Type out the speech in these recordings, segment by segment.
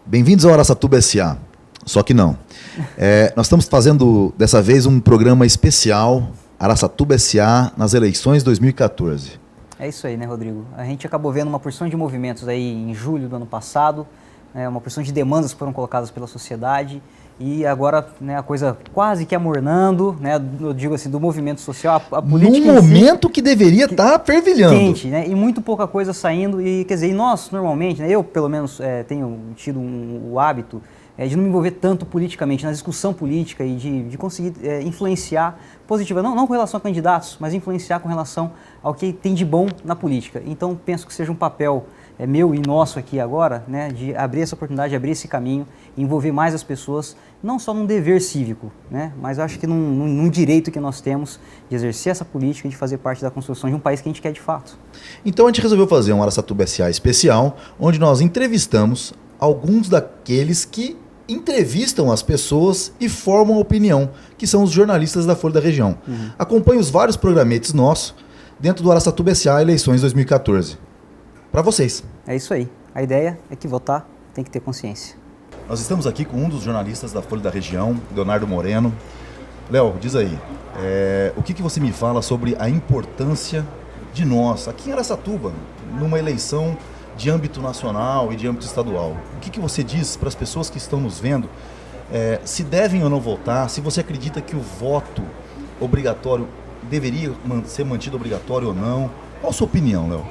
Bem-vindos ao Araçatuba SA. Só que não. Nós estamos fazendo, dessa vez, um programa especial Araçatuba SA nas eleições 2014. É isso aí, né, Rodrigo? A gente acabou vendo uma porção de movimentos aí em julho do ano passado, uma porção de demandas que foram colocadas pela sociedade e agora, né, a coisa quase que amornando, né, eu digo assim, do movimento social, a política Num momento que deveria estar fervilhando. Quente, né, e muito pouca coisa saindo e, quer dizer, e nós normalmente, né, eu pelo menos tenho tido o hábito de não me envolver tanto politicamente, na discussão política e de conseguir influenciar positivamente, não com relação a candidatos, mas influenciar com relação ao que tem de bom na política. Então, penso que seja um papel meu e nosso aqui agora, né, de abrir essa oportunidade, abrir esse caminho, envolver mais as pessoas, não só num dever cívico, né, mas eu acho que num direito que nós temos de exercer essa política e de fazer parte da construção de um país que a gente quer de fato. Então a gente resolveu fazer um Araçatuba SA especial, onde nós entrevistamos alguns daqueles que entrevistam as pessoas e formam a opinião, que são os jornalistas da Folha da Região. Acompanhe os vários programetes nossos dentro do Araçatuba SA Eleições 2014. Para vocês. É isso aí. A ideia é que votar tem que ter consciência. Nós estamos aqui com um dos jornalistas da Folha da Região, Leonardo Moreno. Léo, diz aí, o que você me fala sobre a importância de nós, aqui em Araçatuba, numa eleição de âmbito nacional e de âmbito estadual? O que você diz para as pessoas que estão nos vendo, se devem ou não votar, se você acredita que o voto obrigatório deveria ser mantido obrigatório ou não? Qual a sua opinião, Léo?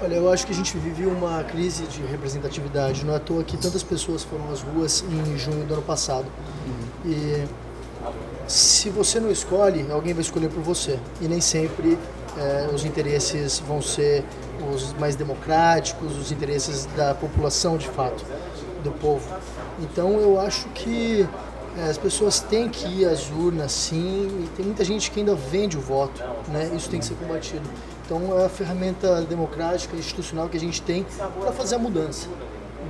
Olha, eu acho que a gente vive uma crise de representatividade. Não é à toa que tantas pessoas foram às ruas em junho do ano passado. E se você não escolhe, alguém vai escolher por você. E nem sempre os interesses vão ser os mais democráticos, os interesses da população de fato, do povo. Então eu acho que as pessoas têm que ir às urnas, sim, e tem muita gente que ainda vende o voto, né? Isso tem que ser combatido. Então é a ferramenta democrática, institucional que a gente tem para fazer a mudança.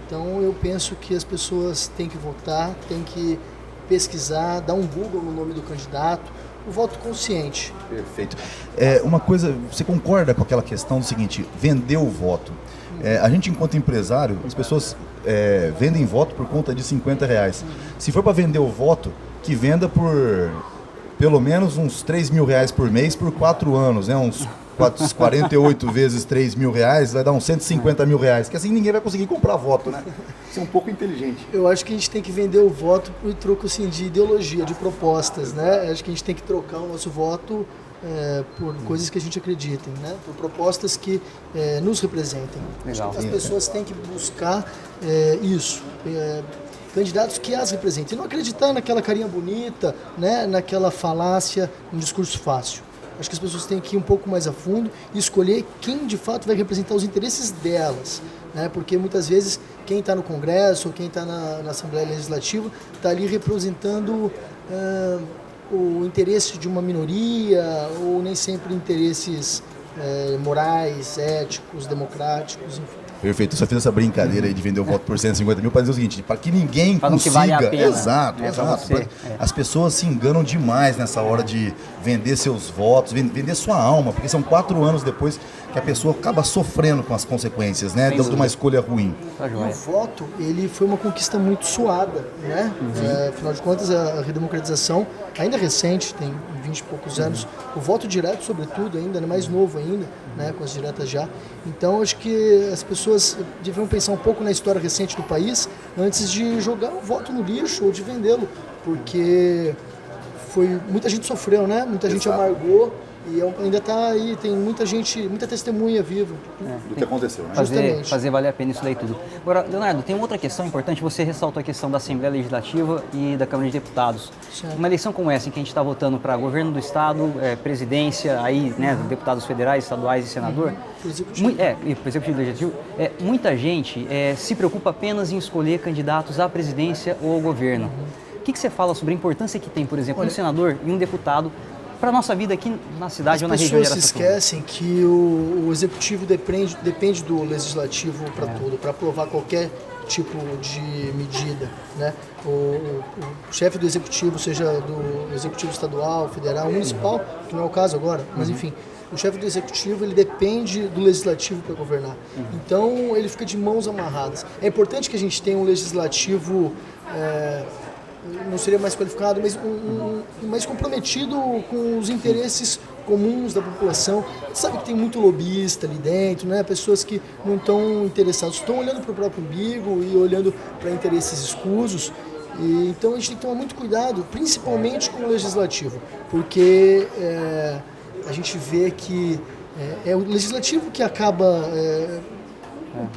Então eu penso que as pessoas têm que votar, têm que pesquisar, dar um Google no nome do candidato, o voto consciente. Perfeito. Uma coisa, você concorda com aquela questão do seguinte, vender o voto? A gente, enquanto empresário, as pessoas vendem voto por conta de R$50. Se for para vender o voto, que venda por pelo menos uns R$3.000 por mês por 4 anos, né? Uns 48 vezes R$3.000 vai dar uns R$150 mil, que assim ninguém vai conseguir comprar voto, né? Isso é um pouco inteligente. Eu acho que a gente tem que vender o voto por troco assim, de ideologia, de propostas, né? Acho que a gente tem que trocar o nosso voto por coisas que a gente acredita, né? Por propostas que nos representem. Legal. As pessoas têm que buscar isso. Candidatos que as representem. E não acreditar naquela carinha bonita, né? Naquela falácia, um discurso fácil. Acho que as pessoas têm que ir um pouco mais a fundo e escolher quem de fato vai representar os interesses delas, né? Porque muitas vezes quem está no Congresso ou quem está na Assembleia Legislativa está ali representando o interesse de uma minoria ou nem sempre interesses morais, éticos, democráticos, enfim. Perfeito, eu só fiz essa brincadeira aí de vender o voto por R$150 mil para dizer o seguinte, para que ninguém consiga... Que vale a pena. Exato. As pessoas se enganam demais nessa hora de vender seus votos, vender sua alma, porque são 4 anos depois que a pessoa acaba sofrendo com as consequências, né, de uma escolha ruim. E o voto, ele foi uma conquista muito suada, né? Afinal de contas, a redemocratização ainda é recente, tem 20 e poucos anos. O voto direto, sobretudo, ainda é mais novo ainda, né, com as diretas já. Então, acho que as pessoas deviam pensar um pouco na história recente do país antes de jogar o voto no lixo ou de vendê-lo, porque muita gente sofreu, né? Muita gente amargou e ainda está aí, tem muita gente, muita testemunha viva. Do que aconteceu, né? Fazer valer a pena isso daí tudo. Agora, Leonardo, tem outra questão importante, você ressaltou a questão da Assembleia Legislativa e da Câmara de Deputados. Certo. Uma eleição como essa, em que a gente está votando para governo do Estado, presidência, aí, né, deputados federais, estaduais e senador, Pro executivo. pro executivo legislativo, muita gente se preocupa apenas em escolher candidatos à presidência ou ao governo. O que você fala sobre a importância que tem, por exemplo, um senador e um deputado para a nossa vida aqui na cidade ou na região de As pessoas Araçatuba? se esquecem que o executivo depende do legislativo para tudo, para aprovar qualquer tipo de medida. né? O chefe do executivo, seja do executivo estadual, federal, municipal, que não é o caso agora, mas enfim, o chefe do executivo, ele depende do legislativo para governar. Então, ele fica de mãos amarradas. É importante que a gente tenha um legislativo, não seria mais qualificado, mas mais comprometido com os interesses comuns da população. A gente sabe que tem muito lobista ali dentro, né? Pessoas que não estão interessadas, estão olhando para o próprio umbigo e olhando para interesses escusos. E, então, a gente tem que tomar muito cuidado, principalmente com o legislativo, porque a gente vê que é o legislativo que acaba...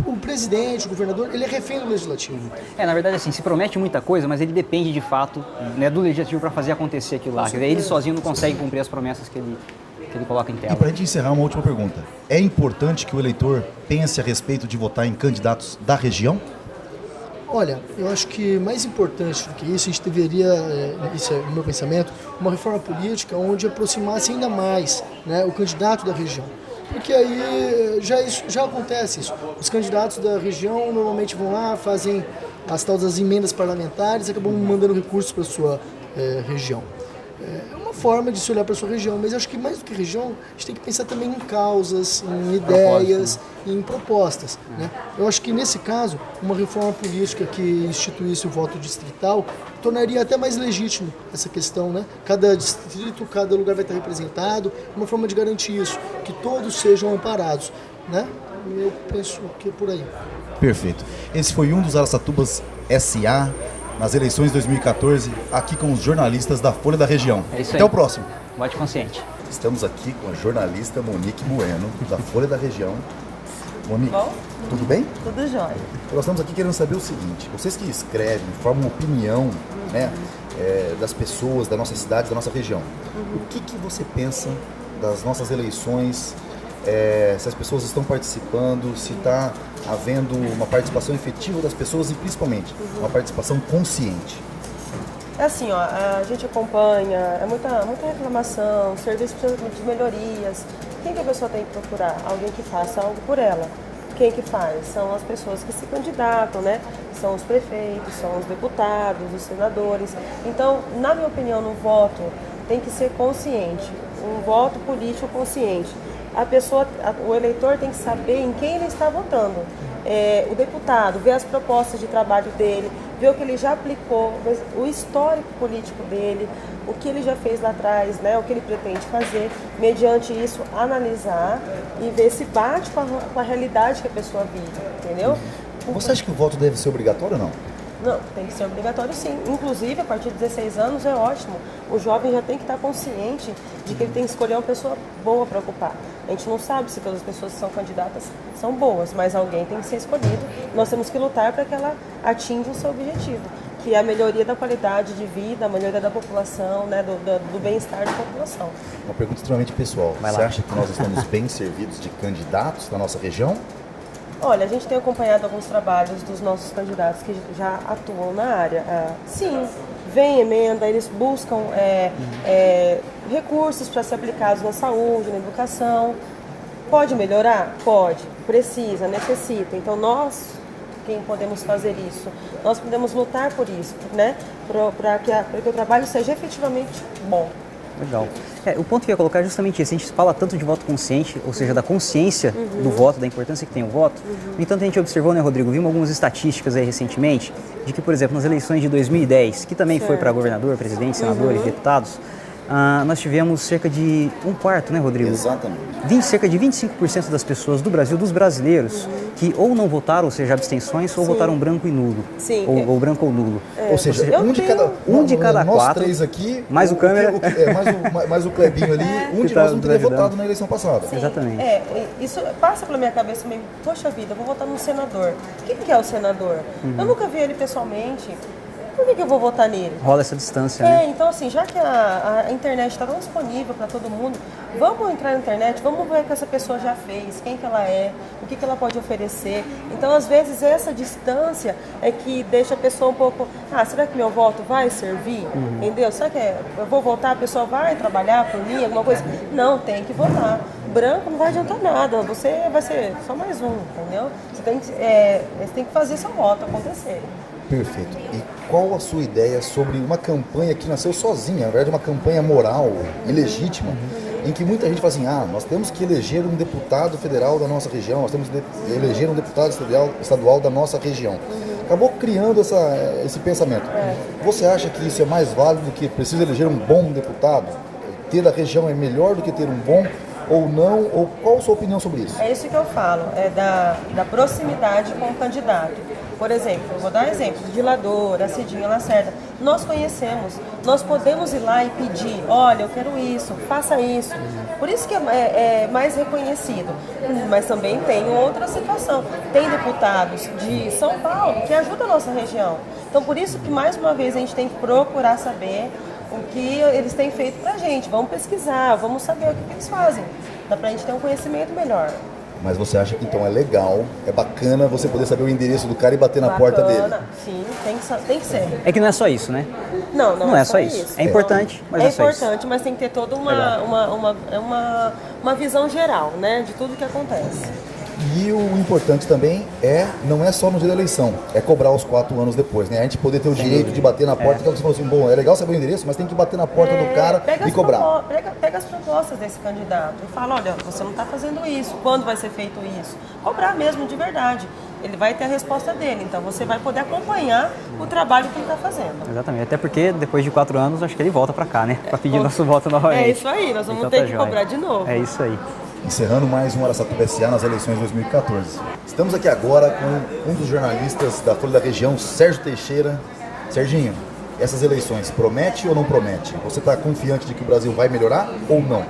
O presidente, o governador, ele é refém do legislativo. Na verdade, assim, se promete muita coisa, mas ele depende de fato, né, do legislativo para fazer acontecer aquilo lá. Quer dizer, ele sozinho não consegue cumprir as promessas que ele coloca em tela. E para a gente encerrar, uma última pergunta. É importante que o eleitor pense a respeito de votar em candidatos da região? Olha, eu acho que mais importante do que isso, a gente deveria, isso é o meu pensamento, uma reforma política onde aproximasse ainda mais, né, o candidato da região. Porque aí já acontece isso. Os candidatos da região normalmente vão lá, fazem as tal das emendas parlamentares e acabam mandando recursos para a sua região. É uma forma de se olhar para a sua região, mas eu acho que mais do que região, a gente tem que pensar também em causas, em ideias, em propostas. Né? Eu acho que nesse caso, uma reforma política que instituísse o voto distrital tornaria até mais legítimo essa questão. Né? Cada distrito, cada lugar vai estar representado, uma forma de garantir isso, que todos sejam amparados. Né? Eu penso que é por aí. Perfeito. Esse foi um dos Araçatubas S.A., nas eleições de 2014, aqui com os jornalistas da Folha da Região. É isso aí. Até o próximo. Vote consciente. Estamos aqui com a jornalista Monique Bueno, da Folha da Região. Monique, Bom? tudo bem? Tudo jóia. Nós estamos aqui querendo saber o seguinte, vocês que escrevem, formam opinião, né, das pessoas, da nossa cidade, da nossa região. O que você pensa das nossas eleições, se as pessoas estão participando, se está havendo uma participação efetiva das pessoas e principalmente uma participação consciente? É assim, ó, a gente acompanha, é muita reclamação, serviço de melhorias. Quem que a pessoa tem que procurar? Alguém que faça algo por ela. Quem que faz? São as pessoas que se candidatam, né? São os prefeitos, são os deputados, os senadores. Então, na minha opinião, no voto tem que ser consciente, um voto político consciente. O eleitor tem que saber em quem ele está votando. O deputado, ver as propostas de trabalho dele, ver o que ele já aplicou, o histórico político dele, o que ele já fez lá atrás, né, o que ele pretende fazer, mediante isso analisar e ver se bate com a realidade que a pessoa vive, entendeu? Você acha que o voto deve ser obrigatório ou não? Não, tem que ser obrigatório sim. Inclusive, a partir de 16 anos é ótimo. O jovem já tem que estar consciente de que ele tem que escolher uma pessoa boa para ocupar. A gente não sabe se todas as pessoas que são candidatas são boas, mas alguém tem que ser escolhido. Nós temos que lutar para que ela atinja o seu objetivo, que é a melhoria da qualidade de vida, a melhoria da população, né, do bem-estar da população. Uma pergunta extremamente pessoal. Você acha que nós estamos bem servidos de candidatos na nossa região? Olha, a gente tem acompanhado alguns trabalhos dos nossos candidatos que já atuam na área. Sim, vem emenda, eles buscam recursos para ser aplicados na saúde, na educação. Pode melhorar? Pode. Precisa, necessita. Então nós, quem podemos fazer isso? Nós podemos lutar por isso, né? Para que o trabalho seja efetivamente bom. Legal. O ponto que eu ia colocar é justamente esse. A gente fala tanto de voto consciente, ou seja, da consciência do voto, da importância que tem o voto. No entanto, a gente observou, né, Rodrigo, vimos algumas estatísticas aí recentemente, de que, por exemplo, nas eleições de 2010, que também foi para governador, presidente, senadores, deputados, nós tivemos cerca de um quarto, né, Rodrigo? Exatamente. Cerca de 25% das pessoas do Brasil, dos brasileiros, que ou não votaram, ou seja, abstenções, ou votaram branco e nulo. Sim. Ou branco ou nulo. Ou seja, um de cada nós quatro, três aqui, mais o câmera, mais o Clebinho ali, um de nós não teria votado na eleição passada. Sim. Exatamente. Isso passa pela minha cabeça meio, poxa vida, eu vou votar num senador. Quem que é o senador? Eu nunca vi ele pessoalmente. Por que eu vou votar nele? Rola essa distância, né? Então assim, já que a internet está tão disponível para todo mundo, vamos entrar na internet, vamos ver o que essa pessoa já fez, quem que ela é, o que ela pode oferecer. Então, às vezes, essa distância é que deixa a pessoa um pouco, será que meu voto vai servir? Entendeu? Será que eu vou votar, a pessoa vai trabalhar por mim, alguma coisa? Não, tem que votar. Branco não vai adiantar nada, você vai ser só mais um, entendeu? Você tem que fazer seu voto acontecer. Perfeito. E qual a sua ideia sobre uma campanha que nasceu sozinha, na verdade uma campanha moral e legítima, em que muita gente fala assim, nós temos que eleger um deputado federal da nossa região, nós temos que eleger um deputado estadual da nossa região. Acabou criando esse pensamento. Você acha que isso é mais válido do que precisa eleger um bom deputado? Ter a região é melhor do que ter um bom ou não? Ou qual a sua opinião sobre isso? É isso que eu falo, é da proximidade com o candidato. Por exemplo, eu vou dar um exemplo, de Lador, Cidinha, Lacerda. Nós conhecemos, nós podemos ir lá e pedir, olha, eu quero isso, faça isso. Por isso que é mais reconhecido. Mas também tem outra situação. Tem deputados de São Paulo que ajudam a nossa região. Então, por isso que, mais uma vez, a gente tem que procurar saber o que eles têm feito pra gente. Vamos pesquisar, vamos saber o que eles fazem. Dá pra gente ter um conhecimento melhor. Mas você acha que então é legal, é bacana você poder saber o endereço do cara e bater na porta dele? Sim, tem que ser. É que não é só isso, né? Não é só isso. É importante, mas é só isso. É importante, mas tem que ter toda uma visão geral, né, de tudo que acontece. E o importante também não é só no dia da eleição, é cobrar os 4 anos depois, né? A gente poder ter o direito de bater na porta, que você falou assim, bom, é legal saber o endereço, mas tem que bater na porta do cara e cobrar. Pega as propostas desse candidato e fala, olha, você não está fazendo isso, quando vai ser feito isso? Cobrar mesmo, de verdade. Ele vai ter a resposta dele, então você vai poder acompanhar o trabalho que ele está fazendo. Exatamente, até porque depois de 4 anos, acho que ele volta para cá, né? Para pedir nosso voto novamente. É isso aí, nós vamos ter que cobrar de novo. É isso aí. Encerrando mais um Araçatuba SA nas eleições de 2014. Estamos aqui agora com um dos jornalistas da Folha da Região, Sérgio Teixeira. Serginho, essas eleições promete ou não promete? Você está confiante de que o Brasil vai melhorar ou não?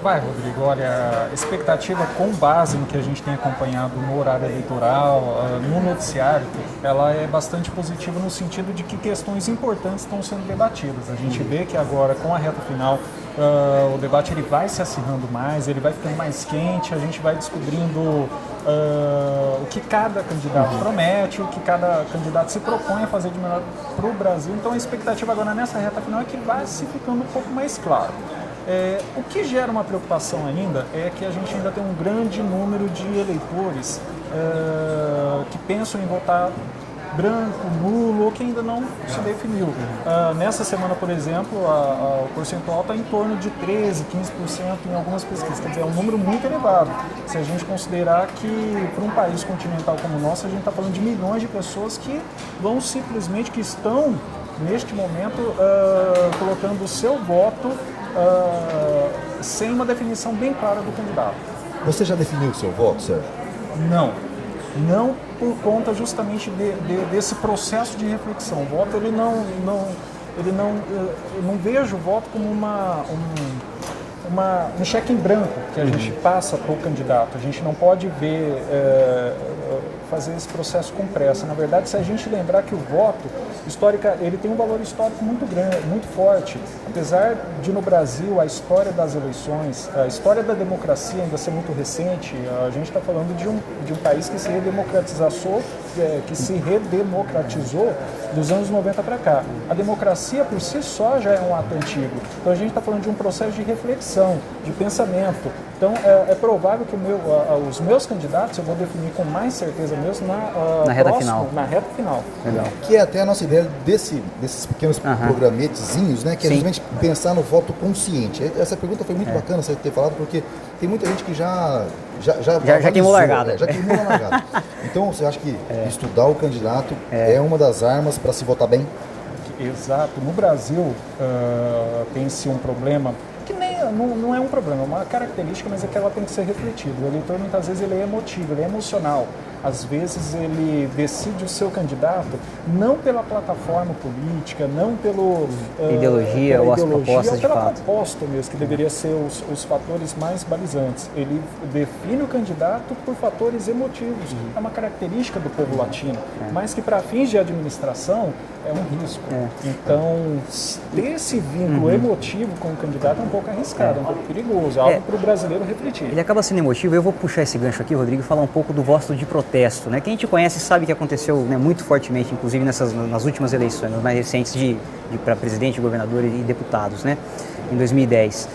Vai, Rodrigo. Olha, a expectativa com base no que a gente tem acompanhado no horário eleitoral, no noticiário, ela é bastante positiva no sentido de que questões importantes estão sendo debatidas. A gente vê que agora, com a reta final, o debate ele vai se acirrando mais, ele vai ficando mais quente, a gente vai descobrindo o que cada candidato promete, o que cada candidato se propõe a fazer de melhor para o Brasil. Então a expectativa agora nessa reta final é que vai se ficando um pouco mais claro. O que gera uma preocupação ainda é que a gente ainda tem um grande número de eleitores que pensam em votar branco, nulo ou que ainda não se definiu. Nessa semana, por exemplo, o percentual está em torno de 13%, 15% em algumas pesquisas. Quer dizer, é um número muito elevado. Se a gente considerar que para um país continental como o nosso, a gente está falando de milhões de pessoas que vão simplesmente, que estão neste momento colocando o seu voto sem uma definição bem clara do candidato. Você já definiu o seu voto, Sérgio? Não por conta justamente desse processo de reflexão. O voto, eu não vejo o voto como um cheque em branco que a gente passa para o candidato. A gente não pode fazer esse processo com pressa. Na verdade, se a gente lembrar que o voto ele tem um valor histórico muito grande, muito forte. Apesar de no Brasil a história das eleições, a história da democracia ainda ser muito recente, a gente está falando de um país que se redemocratizou dos anos 90 para cá. A democracia por si só já é um ato antigo. Então a gente está falando de um processo de reflexão, de pensamento. Então é provável que os meus candidatos eu vou definir com mais certeza mesmo na reta final. Na reta final. Legal. Que é até a nossa ideia desses pequenos programetezinhos, né? Que é justamente pensar no voto consciente. Essa pergunta foi muito bacana você ter falado, porque tem muita gente que já queimou largada. Já queimou a largada. Então, você acha que estudar o candidato é uma das armas para se votar bem? Exato. No Brasil, tem-se um problema que não é um problema, é uma característica, mas é que ela tem que ser refletida. O eleitor, muitas vezes, ele é emotivo, ele é emocional. Às vezes, ele decide o seu candidato não pela plataforma política, não pelo... ideologia ou as propostas, de fato. Pela proposta mesmo, que deveria ser os fatores mais balizantes. Ele define o candidato por fatores emotivos. É uma característica do povo latino, mas que, para fins de administração, é um risco. Então, ter esse vínculo emotivo com o candidato é um pouco arriscado, é um pouco perigoso, é algo para o brasileiro refletir. Ele acaba sendo emotivo. Eu vou puxar esse gancho aqui, Rodrigo, e falar um pouco do voto de protesto, né? Quem a gente conhece sabe que aconteceu, né, muito fortemente, inclusive nas últimas eleições, nas mais recentes para presidente, governador e deputados, né? Em 2010.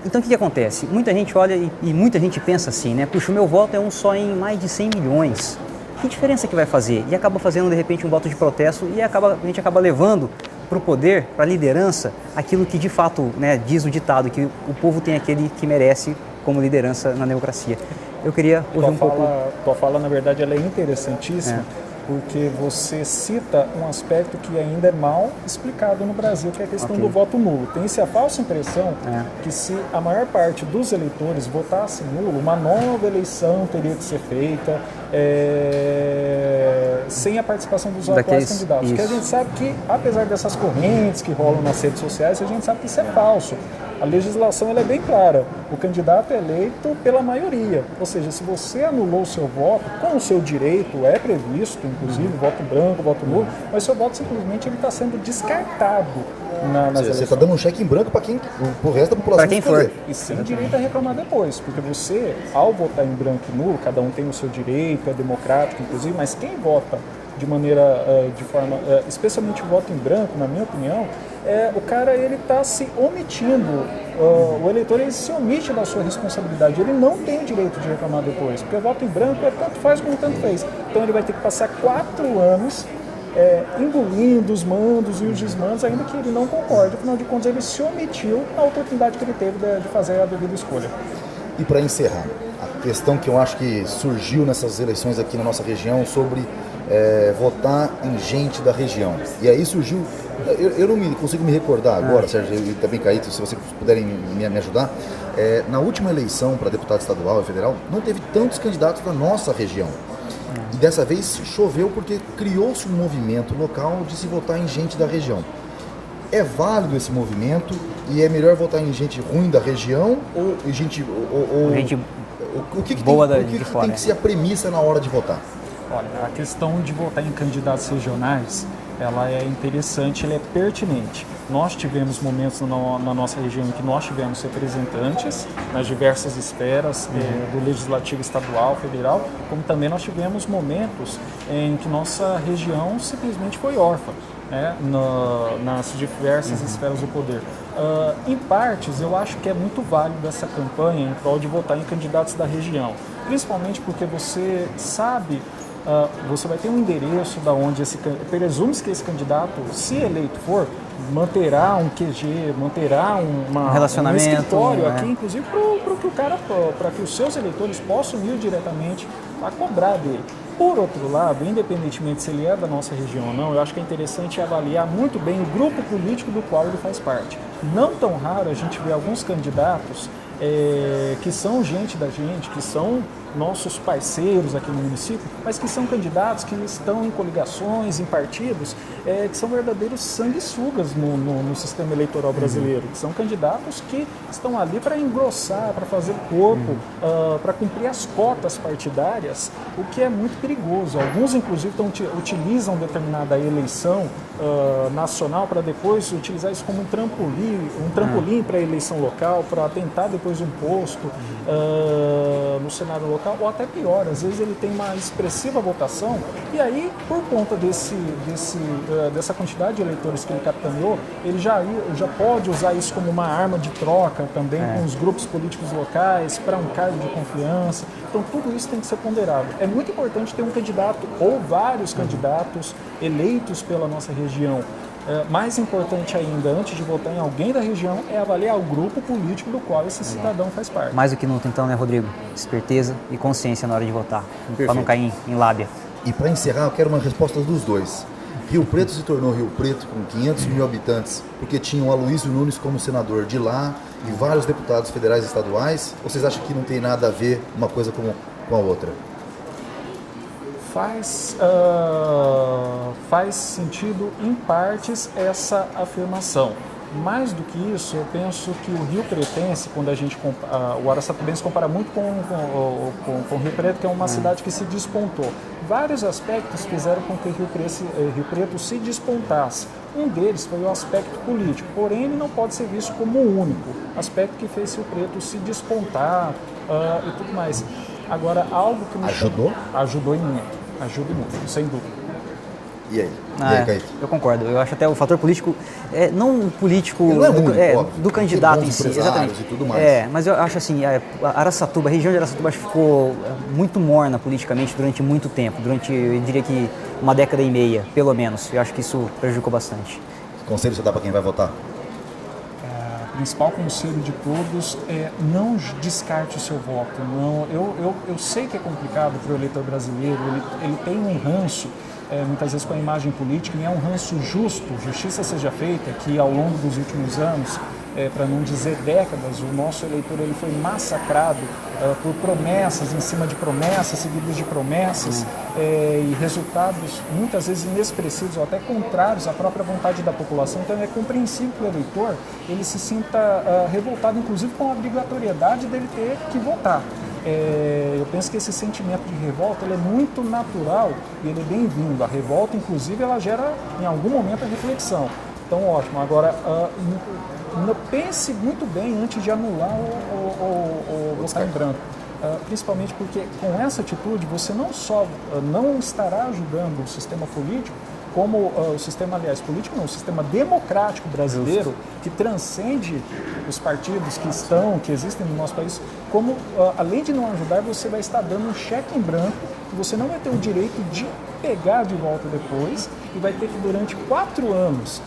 Então o que acontece? Muita gente olha e muita gente pensa assim, né? Puxa, o meu voto é um só em mais de 100 milhões. que diferença que vai fazer? E acaba fazendo, de repente, um voto de protesto e a gente acaba levando para o poder, para a liderança, aquilo que de fato, né, diz o ditado, que o povo tem aquele que merece como liderança na democracia. Eu queria ouvir um pouco... Tua fala, na verdade, ela é interessantíssima, porque você cita um aspecto que ainda é mal explicado no Brasil, que é a questão do voto nulo. Tem-se a falsa impressão que se a maior parte dos eleitores votasse nulo, uma nova eleição teria que ser feita sem a participação dos atuais candidatos. Porque a gente sabe que, apesar dessas correntes que rolam nas redes sociais, a gente sabe que isso é falso. A legislação ela é bem clara. O candidato é eleito pela maioria. Ou seja, se você anulou o seu voto, com o seu direito, é previsto, inclusive, voto branco, voto nulo, mas seu voto simplesmente está sendo descartado nas eleições. Você está dando um cheque em branco para o resto da população. Para quem for. E sem direito a reclamar depois. Porque você, ao votar em branco e nulo, cada um tem o seu direito, é democrático, inclusive, mas quem vota de maneira, de forma, especialmente o voto em branco, na minha opinião, o cara ele está se omitindo, o eleitor ele se omite da sua responsabilidade, ele não tem o direito de reclamar depois, porque o voto em branco tanto faz como tanto fez. Então ele vai ter que passar 4 anos engolindo os mandos e os desmandos, ainda que ele não concorde, afinal de contas ele se omitiu na oportunidade que ele teve de fazer a devida escolha. E para encerrar, a questão que eu acho que surgiu nessas eleições aqui na nossa região sobre votar em gente da região. E aí surgiu, eu não consigo me recordar agora, Sérgio, e também Caíto, se vocês puderem me ajudar, na última eleição para deputado estadual e federal, não teve tantos candidatos da nossa região. E dessa vez choveu porque criou-se um movimento local de se votar em gente da região. É válido esse movimento e é melhor votar em gente ruim da região ou gente... gente o que boa tem que ser a premissa na hora de votar? Olha, a questão de votar em candidatos regionais, ela é interessante, ela é pertinente. Nós tivemos momentos na nossa região em que nós tivemos representantes nas diversas esferas do legislativo estadual, federal, como também nós tivemos momentos em que nossa região simplesmente foi órfã, né, nas diversas esferas do poder. Em partes, eu acho que é muito válido essa campanha em prol de votar em candidatos da região, principalmente porque você sabe... você vai ter um endereço da onde presume-se que esse candidato, se eleito for, manterá um QG, manterá um relacionamento, um escritório aqui, inclusive para que os seus eleitores possam ir diretamente a cobrar dele. Por outro lado, independentemente se ele é da nossa região ou não, eu acho que é interessante avaliar muito bem o grupo político do qual ele faz parte. Não tão raro a gente vê alguns candidatos que são gente da gente, que são nossos parceiros aqui no município, mas que são candidatos que estão em coligações, em partidos, que são verdadeiros sanguessugas no sistema eleitoral brasileiro, que são candidatos que estão ali para engrossar, para fazer corpo, para cumprir as cotas partidárias, o que é muito perigoso. Alguns, inclusive, utilizam determinada eleição nacional para depois utilizar isso como um trampolim para a eleição local, para tentar depois um posto no cenário local, ou até pior, às vezes ele tem uma expressiva votação e aí, por conta dessa quantidade de eleitores que ele capitaneou, ele já pode usar isso como uma arma de troca também com os grupos políticos locais, para um cargo de confiança. Então tudo isso tem que ser ponderado. É muito importante ter um candidato ou vários candidatos eleitos pela nossa região. Mais importante ainda, antes de votar em alguém da região, é avaliar o grupo político do qual esse cidadão faz parte. Mais do que nunca, então, né, Rodrigo? Esperteza e consciência na hora de votar, para não cair em lábia. E para encerrar, eu quero uma resposta dos dois. Rio Preto se tornou Rio Preto com 500 mil habitantes porque tinha o Aloysio Nunes como senador de lá e vários deputados federais e estaduais? Ou vocês acham que não tem nada a ver uma coisa com a outra? Faz sentido em partes essa afirmação. Mais do que isso, eu penso que o Rio Pretense, quando a gente o Araçatubense compara muito com o Rio Preto, que é uma cidade que se despontou. Vários aspectos fizeram com que o Rio Preto se despontasse. Um deles foi o aspecto político, porém ele não pode ser visto como o único aspecto que fez Rio Preto se despontar e tudo mais. Agora, algo que me ajudou? Ajudou muito, sem dúvida. E aí? E aí, Kaique? Eu concordo. Eu acho até o fator político, não o político Ele não é único, óbvio. do candidato Tem bons em si, empresários exatamente. e tudo mais. Mas eu acho assim, a Araçatuba, a região de Araçatuba acho que ficou muito morna politicamente durante muito tempo, durante, eu diria que uma década e meia, pelo menos. Eu acho que isso prejudicou bastante. Que conselho você dá para quem vai votar? O principal conselho de todos é não descarte o seu voto. Não, eu sei que é complicado para o eleitor brasileiro, ele tem um ranço, muitas vezes com a imagem política, e é um ranço justo, justiça seja feita, que ao longo dos últimos anos, para não dizer décadas, o nosso eleitor ele foi massacrado por promessas em cima de promessas, seguidas de promessas, e resultados muitas vezes inexpressivos ou até contrários à própria vontade da população. Então é compreensível que o eleitor ele se sinta revoltado, inclusive com a obrigatoriedade dele ter que votar. Eu penso que esse sentimento de revolta ele é muito natural e ele é bem-vindo. A revolta, inclusive, ela gera em algum momento a reflexão. Então, ótimo. Agora, pense muito bem antes de anular ou votar em branco. Principalmente porque com essa atitude você não só não estará ajudando o sistema político, como o sistema, aliás, político não, o sistema democrático brasileiro, que transcende os partidos que existem no nosso país, como, além de não ajudar, você vai estar dando um cheque em branco, que você não vai ter o direito de pegar de volta depois, e vai ter que, durante 4 anos,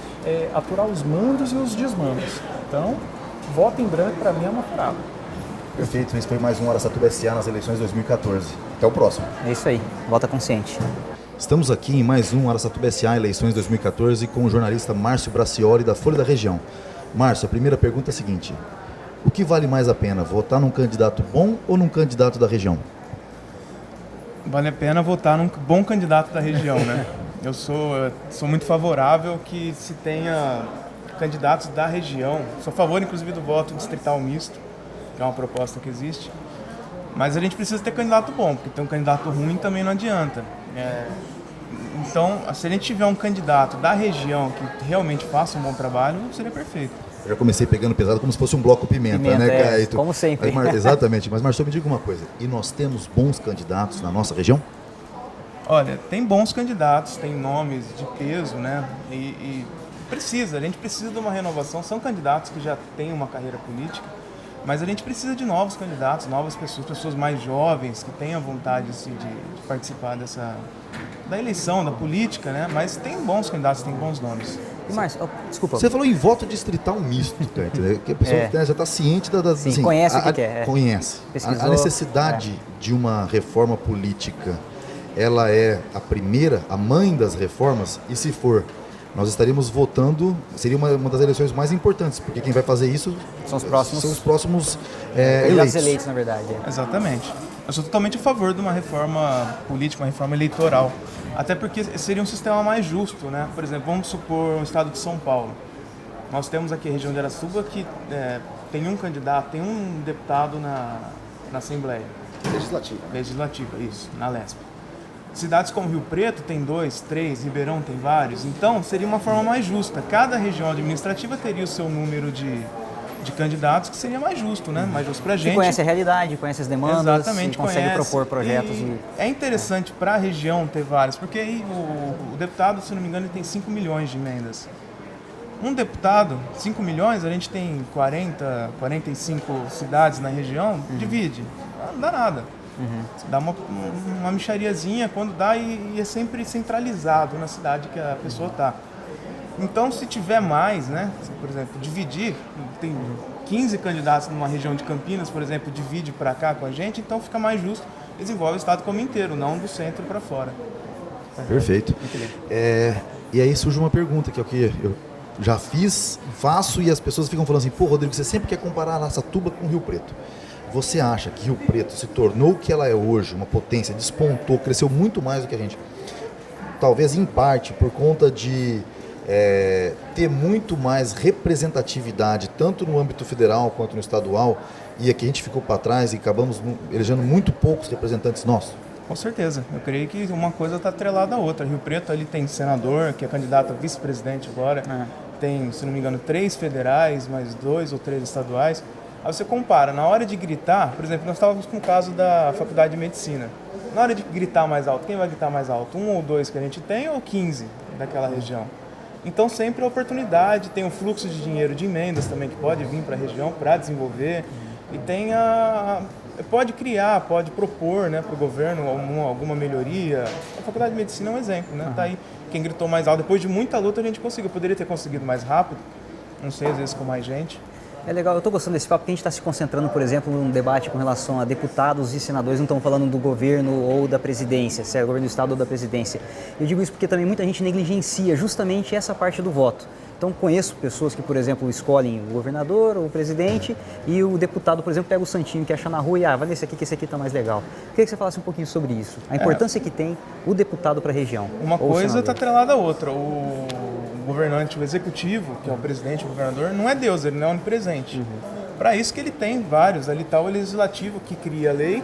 aturar os mandos e os desmandos. Então, voto em branco, para mim, é uma furada. Perfeito, esse foi mais um Araçatuba SA nas eleições de 2014. Até o próximo. É isso aí, vota consciente. Estamos aqui em mais um Araçatuba SA eleições 2014 com o jornalista Márcio Bracioli da Folha da Região. Márcio, a primeira pergunta é a seguinte: o que vale mais a pena, votar num candidato bom ou num candidato da região? Vale a pena votar num bom candidato da região, né? Eu sou muito favorável que se tenha candidatos da região. Sou a favor, inclusive, do voto distrital misto, que é uma proposta que existe. Mas a gente precisa ter candidato bom, porque ter um candidato ruim também não adianta. Então, se a gente tiver um candidato da região que realmente faça um bom trabalho, seria perfeito. Eu já comecei pegando pesado como se fosse um bloco pimenta, né, Caíto? Como sempre. Exatamente. Mas, Marcelo, me diga uma coisa. E nós temos bons candidatos na nossa região? Olha, tem bons candidatos, tem nomes de peso, né? E a gente precisa de uma renovação. São candidatos que já têm uma carreira política, mas a gente precisa de novos candidatos, novas pessoas mais jovens, que tenham vontade assim, de participar da eleição, da política, né? Mas tem bons candidatos, tem bons nomes. E Márcio, desculpa. Você falou em voto distrital misto, né? Que a pessoa já está ciente da Sim, assim, conhece o que é. Conhece. A necessidade de uma reforma política, ela é a primeira, a mãe das reformas? E se for, nós estaríamos votando, seria uma das eleições mais importantes, porque quem vai fazer isso são os próximos eleitos, na verdade. Exatamente. Eu sou totalmente a favor de uma reforma política, uma reforma eleitoral. Até porque seria um sistema mais justo, né? Por exemplo, vamos supor o estado de São Paulo. Nós temos aqui a região de Araçatuba que tem um candidato, tem um deputado na Assembleia. Legislativa, isso, na LESP. Cidades como Rio Preto tem 2, 3, Ribeirão tem vários. Então, seria uma forma mais justa. Cada região administrativa teria o seu número de candidatos, que seria mais justo, né? Mais justo pra gente. Que conhece a realidade, conhece as demandas, exatamente, e consegue propor projetos. É interessante para a região ter vários, porque aí o deputado, se não me engano, ele tem 5 milhões de emendas. Um deputado, 5 milhões, a gente tem 40, 45 cidades na região, divide. Não dá nada. Dá uma mixariazinha quando dá e é sempre centralizado na cidade que a pessoa está. Então, se tiver mais, né, por exemplo, dividir, tem 15 candidatos numa região de Campinas, por exemplo, divide para cá com a gente, então fica mais justo, desenvolve o estado como inteiro, não do centro para fora. Perfeito. E aí surge uma pergunta, que é o que eu já faço, e as pessoas ficam falando assim: pô, Rodrigo, você sempre quer comparar Araçatuba com Rio Preto. Você acha que Rio Preto se tornou o que ela é hoje, uma potência, despontou, cresceu muito mais do que a gente? Talvez em parte por conta de ter muito mais representatividade, tanto no âmbito federal quanto no estadual, e aqui a gente ficou para trás e acabamos elegendo muito poucos representantes nossos? Com certeza. Eu creio que uma coisa está atrelada à outra. Rio Preto ali tem senador, que é candidato a vice-presidente agora. Tem, se não me engano, 3 federais, mais 2 ou 3 estaduais. Aí você compara, na hora de gritar, por exemplo, nós estávamos com o caso da Faculdade de Medicina. Na hora de gritar mais alto, quem vai gritar mais alto? 1 ou 2 que a gente tem ou 15 daquela região? Então sempre a oportunidade, tem o fluxo de dinheiro de emendas também que pode vir para a região para desenvolver e tem pode criar, pode propor, né, para o governo alguma melhoria. A Faculdade de Medicina é um exemplo, né? Tá aí quem gritou mais alto. Depois de muita luta a gente conseguiu. Poderia ter conseguido mais rápido, não sei, às vezes com mais gente. É legal, eu estou gostando desse papo porque a gente está se concentrando, por exemplo, num debate com relação a deputados e senadores, não estamos falando do governo ou da presidência, se é o governo do estado ou da presidência. Eu digo isso porque também muita gente negligencia justamente essa parte do voto. Então conheço pessoas que, por exemplo, escolhem o governador ou o presidente e o deputado, por exemplo, pega o santinho que acha na rua e vai nesse aqui que esse aqui está mais legal. Queria que você falasse um pouquinho sobre isso, a importância que tem o deputado para a região. Uma coisa está atrelada à outra. O governante, o executivo, que é o presidente, o governador, não é Deus, ele não é onipresente. Para isso que ele tem vários, ali está o legislativo que cria a lei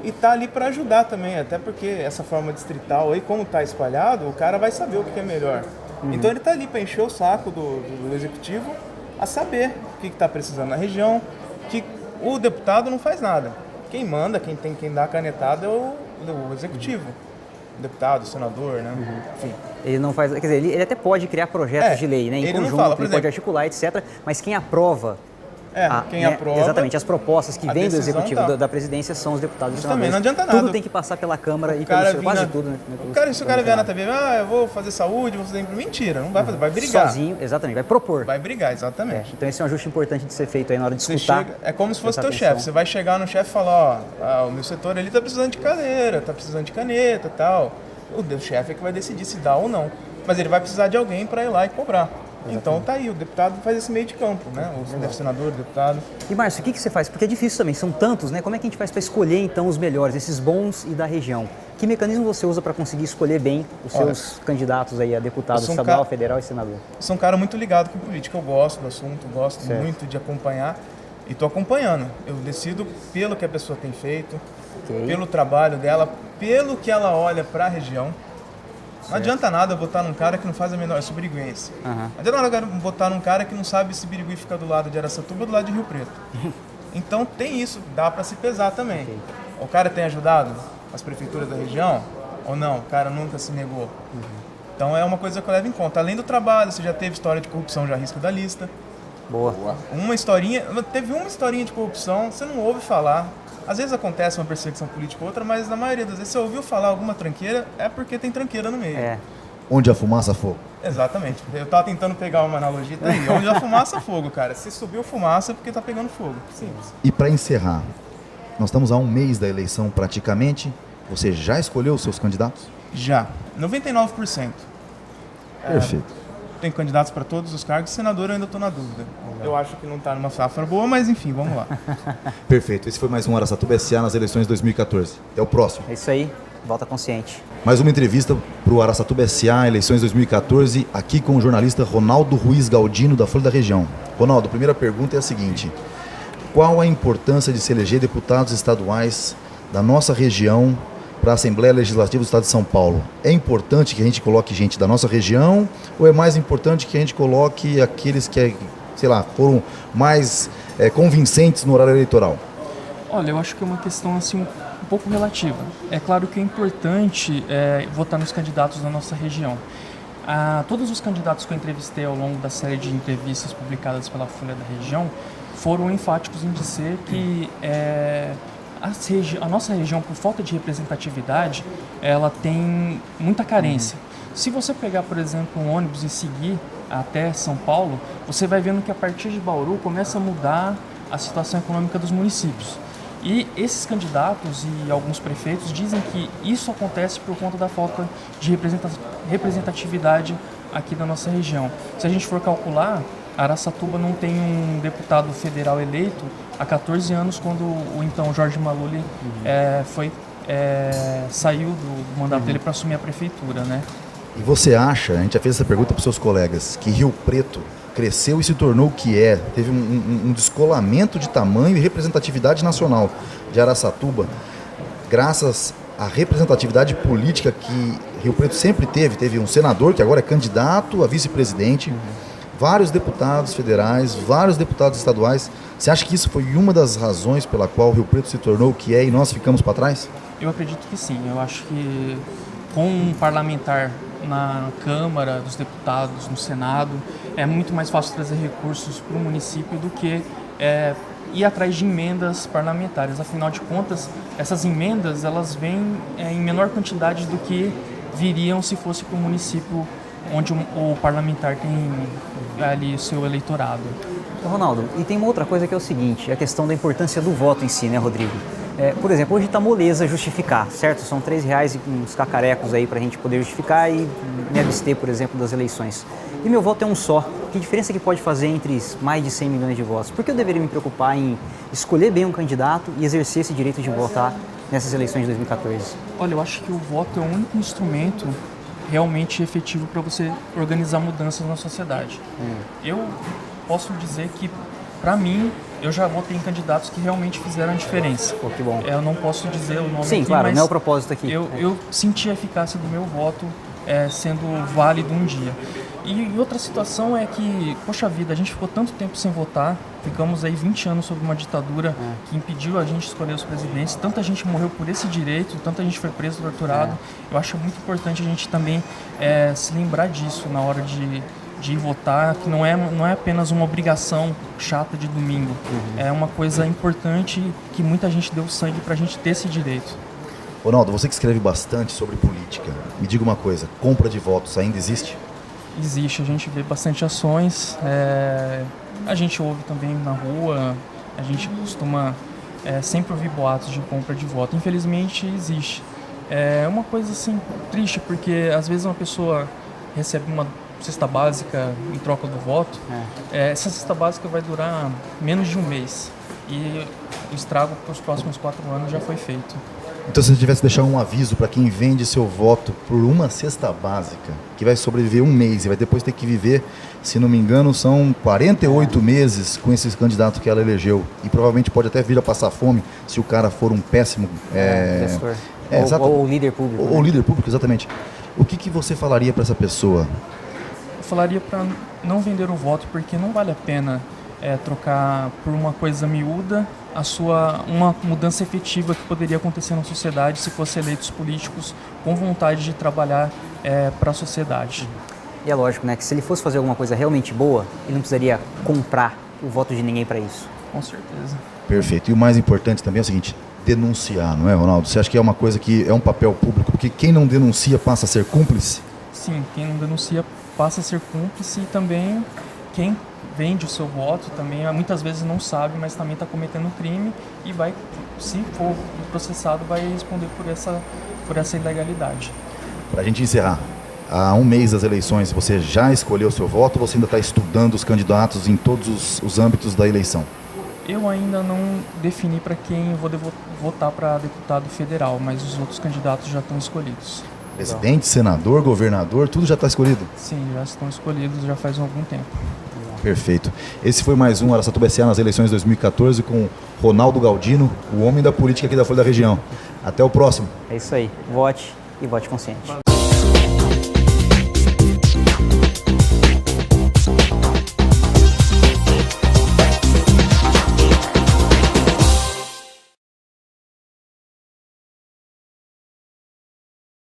e está ali para ajudar também, até porque essa forma distrital aí, como está espalhado, o cara vai saber o que é melhor. Então ele está ali para encher o saco do executivo a saber o que está precisando na região, que o deputado não faz nada. Quem manda, quem dá a canetada é o executivo. Deputado, senador, né? Enfim. Ele não faz, quer dizer, ele até pode criar projetos de lei, né, em ele conjunto, não fala, por ele pode exemplo, articular, etc. Mas quem aprova, quem aprova, exatamente, as propostas que a vêm do decisão executivo da presidência são os deputados e também senadores. não adianta nada. Tudo tem que passar pela Câmara e pelo Senado, quase tudo, né? Se o cara vier na TV, eu vou fazer saúde, vou fazer... Mentira, não vai fazer, vai brigar. Sozinho, exatamente, vai propor. Vai brigar, exatamente. Então esse é um ajuste importante de ser feito aí na hora de escutar. É como se fosse teu chefe. Você vai chegar no chefe e falar, o meu setor ali tá precisando de cadeira, tá precisando de caneta e tal. O chefe é que vai decidir se dá ou não. Mas ele vai precisar de alguém para ir lá e cobrar. Exatamente. Então tá aí, o deputado faz esse meio de campo, né? O senador, o deputado. E Márcio, o que você faz? Porque é difícil também, são tantos, né? Como é que a gente faz para escolher então os melhores, esses bons e da região? Que mecanismo você usa para conseguir escolher bem os seus candidatos aí a deputado estadual, federal e senador? Eu sou um cara muito ligado com política, eu gosto do assunto, gosto muito de acompanhar e estou acompanhando. Eu decido pelo que a pessoa tem feito, pelo trabalho dela, pelo que ela olha para a região. Não adianta nada eu botar num cara que não faz a menor... Eu sou biriguense. Não adianta nada eu botar num cara que não sabe se Birigui fica do lado de Araçatuba ou do lado de Rio Preto. Então tem isso, dá para se pesar também. O cara tem ajudado as prefeituras da região ou não? O cara nunca se negou. Então é uma coisa que eu levo em conta. Além do trabalho, você já teve história de corrupção, já risca da lista. Boa. Teve uma historinha de corrupção, você não ouve falar. Às vezes acontece uma perseguição política ou outra, mas na maioria das vezes, se você ouviu falar alguma tranqueira, é porque tem tranqueira no meio. Onde a fumaça fogo. Exatamente. Eu tava tentando pegar uma analogia daí. Onde a fumaça, fogo, cara. Se subiu fumaça é porque tá pegando fogo. Simples. E para encerrar, nós estamos há um mês da eleição praticamente. Você já escolheu os seus candidatos? Já. 99%. Perfeito. Tem candidatos para todos os cargos. Senador eu ainda estou na dúvida. Eu acho que não está numa safra boa, mas enfim, vamos lá. Perfeito. Esse foi mais um Araçatuba SA nas eleições de 2014. Até o próximo. É isso aí. Volta consciente. Mais uma entrevista para o Araçatuba SA, eleições 2014, aqui com o jornalista Ronaldo Ruiz Galdino, da Folha da Região. Ronaldo, a primeira pergunta é a seguinte: qual a importância de se eleger deputados estaduais da nossa região para a Assembleia Legislativa do Estado de São Paulo? É importante que a gente coloque gente da nossa região ou é mais importante que a gente coloque aqueles que, sei lá, foram mais convincentes no horário eleitoral? Olha, eu acho que é uma questão assim um pouco relativa. É claro que é importante votar nos candidatos da nossa região. Todos os candidatos que eu entrevistei ao longo da série de entrevistas publicadas pela Folha da Região foram enfáticos em dizer que a nossa região, por falta de representatividade, ela tem muita carência. Se você pegar, por exemplo, um ônibus e seguir até São Paulo, você vai vendo que a partir de Bauru começa a mudar a situação econômica dos municípios. E esses candidatos e alguns prefeitos dizem que isso acontece por conta da falta de representatividade aqui da nossa região. Se a gente for calcular, Araçatuba não tem um deputado federal eleito há 14 anos, quando o então Jorge Maluli saiu do mandato dele para assumir a prefeitura, né? E você acha, a gente já fez essa pergunta para os seus colegas, que Rio Preto cresceu e se tornou o que é, teve um descolamento de tamanho e representatividade nacional de Araçatuba, graças à representatividade política que Rio Preto sempre teve um senador que agora é candidato a vice-presidente, vários deputados federais, vários deputados estaduais Você acha que isso foi uma das razões pela qual o Rio Preto se tornou o que é e nós ficamos para trás? Eu acredito que sim. Eu acho que com um parlamentar na Câmara dos Deputados, no Senado, é muito mais fácil trazer recursos para o município do que ir atrás de emendas parlamentares. Afinal de contas, essas emendas elas vêm em menor quantidade do que viriam se fosse para o município onde o parlamentar tem ali o seu eleitorado. Ronaldo, e tem uma outra coisa que é o seguinte, a questão da importância do voto em si, né, Rodrigo? Por exemplo, hoje está moleza justificar, certo? São R$3 e uns cacarecos aí para a gente poder justificar e me abster, por exemplo, das eleições. E meu voto é um só. Que diferença que pode fazer entre mais de 100 milhões de votos? Por que eu deveria me preocupar em escolher bem um candidato e exercer esse direito de votar nessas eleições de 2014? Olha, eu acho que o voto é o único instrumento realmente efetivo para você organizar mudanças na sociedade. Eu posso dizer que, para mim, eu já votei em candidatos que realmente fizeram a diferença. Pô, que bom. Eu não posso dizer o nome Sim, aqui, claro, mas não é o propósito aqui. eu senti a eficácia do meu voto sendo válido um dia. E outra situação é que, poxa vida, a gente ficou tanto tempo sem votar, ficamos aí 20 anos sob uma ditadura que impediu a gente escolher os presidentes, tanta gente morreu por esse direito, tanta gente foi preso, torturado. Eu acho muito importante a gente também se lembrar disso na hora de ir votar, que não é apenas uma obrigação chata de domingo, é uma coisa importante que muita gente deu sangue pra gente ter esse direito. Ronaldo, você que escreve bastante sobre política, me diga uma coisa, compra de votos ainda existe? Existe, a gente vê bastante ações, a gente ouve também na rua, a gente costuma sempre ouvir boatos de compra de voto. Infelizmente existe. É uma coisa assim triste, porque às vezes uma pessoa recebe uma cesta básica em troca do voto, essa cesta básica vai durar menos de um mês e o estrago para os próximos 4 anos já foi feito. Então, se você tivesse que deixar um aviso para quem vende seu voto por uma cesta básica, que vai sobreviver um mês e vai depois ter que viver, se não me engano, são 48 meses com esses candidatos que ela elegeu. E provavelmente pode até vir a passar fome se o cara for um péssimo... gestor. Ou líder público. Ou líder público, exatamente. O que você falaria para essa pessoa? Eu falaria para não vender o voto, porque não vale a pena trocar por uma coisa miúda uma mudança efetiva que poderia acontecer na sociedade se fossem eleitos políticos com vontade de trabalhar para a sociedade. E é lógico, né, que se ele fosse fazer alguma coisa realmente boa, ele não precisaria comprar o voto de ninguém para isso. Com certeza. Perfeito. E o mais importante também é o seguinte, denunciar, não é, Ronaldo? Você acha que é uma coisa que é um papel público, porque quem não denuncia passa a ser cúmplice? Sim, quem não denuncia passa a ser cúmplice e também quem vende o seu voto também muitas vezes não sabe, mas também está cometendo crime e vai, se for processado, vai responder por essa ilegalidade. Para a gente encerrar, há um mês das eleições, você já escolheu o seu voto ou você ainda está estudando os candidatos em todos os âmbitos da eleição? Eu ainda não defini para quem eu vou votar para deputado federal, mas os outros candidatos já estão escolhidos. Presidente, senador, governador, tudo já está escolhido? Sim, já estão escolhidos já faz algum tempo. Perfeito. Esse foi mais um Araçatuba S.A. nas eleições de 2014 com Ronaldo Galdino, o homem da política aqui da Folha da Região. Até o próximo. É isso aí. Vote e vote consciente.